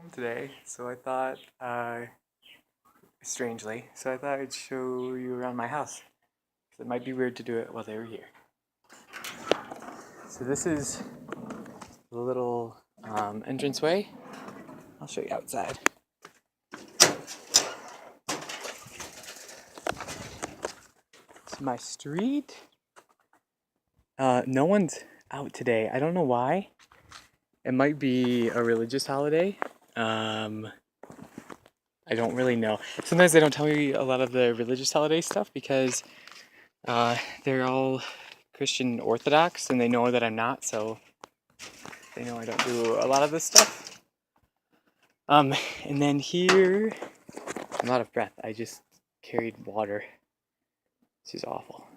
home today, so I thought, I'd show you around my house. 'Cause it might be weird to do it while they were here. So this is the little entranceway. I'll show you outside. It's my street. No one's out today. I don't know why. It might be a religious holiday. I don't really know. Sometimes they don't tell me a lot of the religious holiday stuff because they're all Christian Orthodox and they know that I'm not, so they know I don't do a lot of this stuff. And then here, I'm out of breath. I just carried water. This is awful.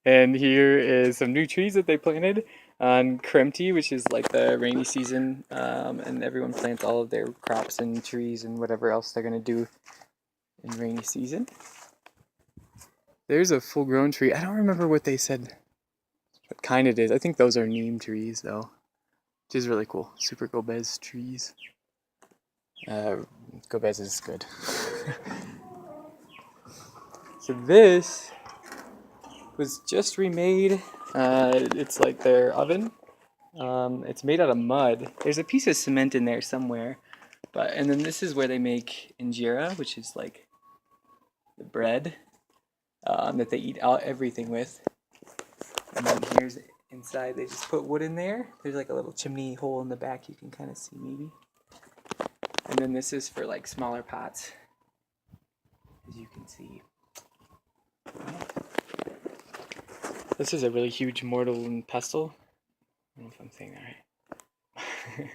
And here is some new trees that they planted on Kremti, which is like the rainy season, and everyone plants all of their crops and trees and whatever else they're gonna do in rainy season. There's a full-grown tree. I don't remember what they said, what kind it is. I think those are neem trees, though, which is really cool. Super Gobez trees. Gobez is good. So this was just remade. It's like their oven. It's made out of mud. There's a piece of cement in there somewhere. And then this is where they make injera, which is like the bread that they eat everything with. And then here's inside, they just put wood in there. There's like a little chimney hole in the back you can kind of see maybe. And then this is for like smaller pots, as you can see. This is a really huge mortar and pestle. I don't know if I'm saying that right.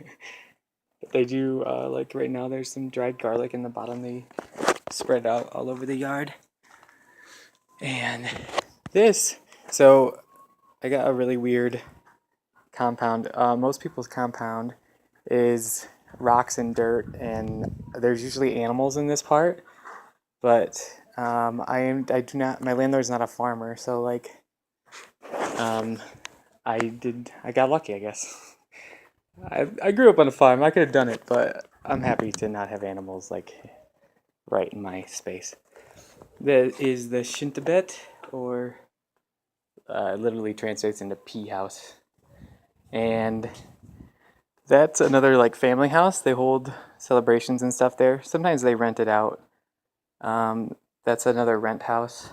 But they do, like right now there's some dried garlic in the bottom. They spread out all over the yard. And this, so I got a really weird compound. Most people's compound is rocks and dirt, and there's usually animals in this part. But I do not. My landlord's not a farmer, so like, I got lucky, I guess. I grew up on a farm. I could have done it, but I'm happy to not have animals like right in my space. There is the Shintabet, or literally translates into pea house, and that's another like family house. They hold celebrations and stuff there. Sometimes they rent it out. That's another rent house.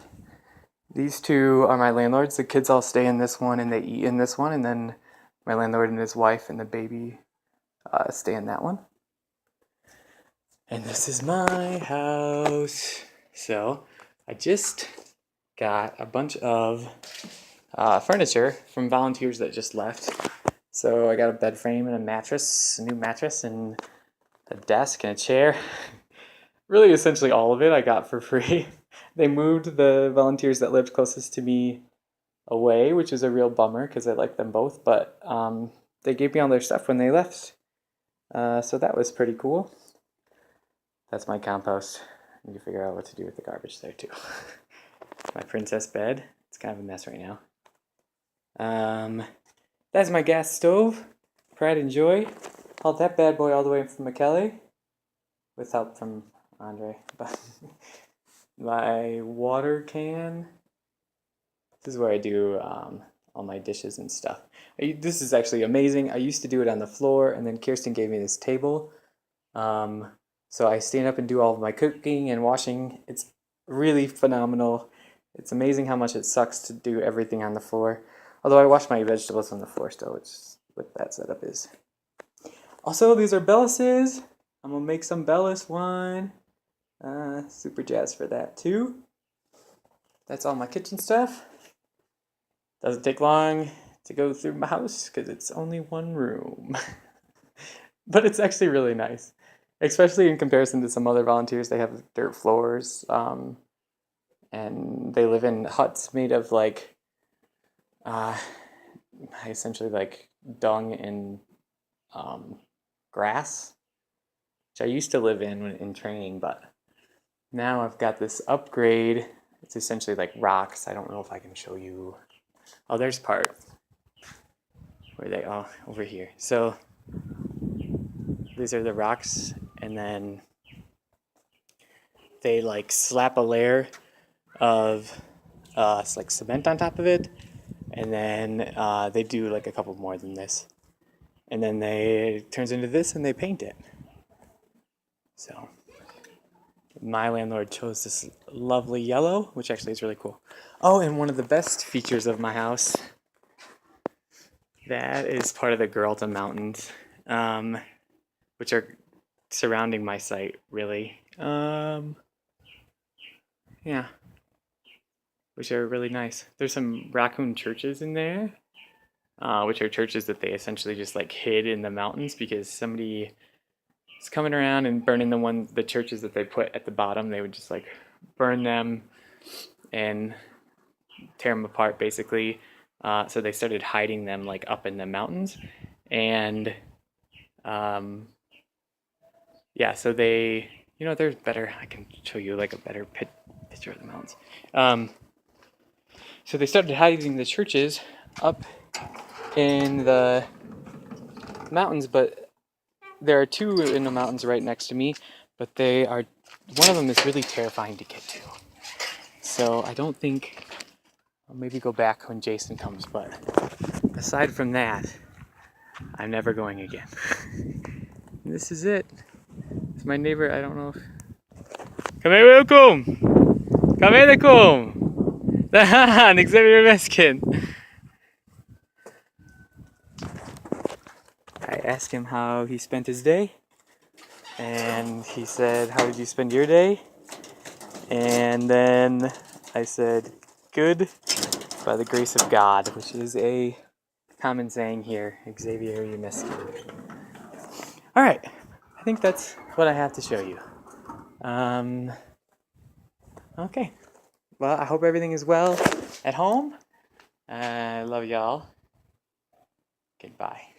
These two are my landlords. The kids all stay in this one and they eat in this one, and then my landlord and his wife and the baby stay in that one. And this is my house. So I just got a bunch of furniture from volunteers that just left. So I got a bed frame and a mattress, a new mattress, and a desk and a chair. Really, essentially all of it I got for free. They moved the volunteers that lived closest to me away, which is a real bummer because I like them both, but they gave me all their stuff when they left. So that was pretty cool. That's my compost. I need to figure out what to do with the garbage there too. My princess bed. It's kind of a mess right now. That's my gas stove. Pride and Joy. Hauled that bad boy all the way from McKellar with help from Andre. My water can. This is where I do all my dishes and stuff. This is actually amazing. I used to do it on the floor, and then Kirsten gave me this table. So I stand up and do all of my cooking and washing. It's really phenomenal. It's amazing how much it sucks to do everything on the floor. Although I wash my vegetables on the floor still, which is what that setup is. Also, these are Bellis's. I'm gonna make some Bellis wine. Super jazzed for that too. That's all my kitchen stuff. Doesn't take long to go through my house because it's only one room. But it's actually really nice, especially in comparison to some other volunteers. They have dirt floors, and they live in huts made of like, essentially like dung and grass, which I used to live in training, but now I've got this upgrade. It's essentially like rocks. I don't know if I can show you. Oh, there's part where they are over here. So these are the rocks, and then they like slap a layer of like cement on top of it, and then they do like a couple more than this, and then it turns into this, and they paint it. So my landlord chose this lovely yellow, which actually is really cool. Oh, and one of the best features of my house, that is part of the Geralta Mountains, which are surrounding my site, really. Yeah, which are really nice. There's some raccoon churches in there, which are churches that they essentially just like hid in the mountains because somebody is coming around and burning the churches that they put at the bottom. They would just like burn them and tear them apart, basically. So they started hiding them like up in the mountains, and yeah, so they, there's better. I can show you like a better picture of the mountains. So they started hiding the churches up in the mountains, but there are two in the mountains right next to me, but one of them is really terrifying to get to. So I don't think, I'll maybe go back when Jason comes, but aside from that, I'm never going again. This is it. It's my neighbor, I don't know if... Kamerukum! Kamerukum! Xavier Meskin! I asked him how he spent his day, and he said, "How did you spend your day?" And then I said, "Good, by the grace of God," which is a common saying here, Xavier Meskin. Alright, I think that's what I have to show you. Okay, well, I hope everything is well at home. I love y'all. Goodbye.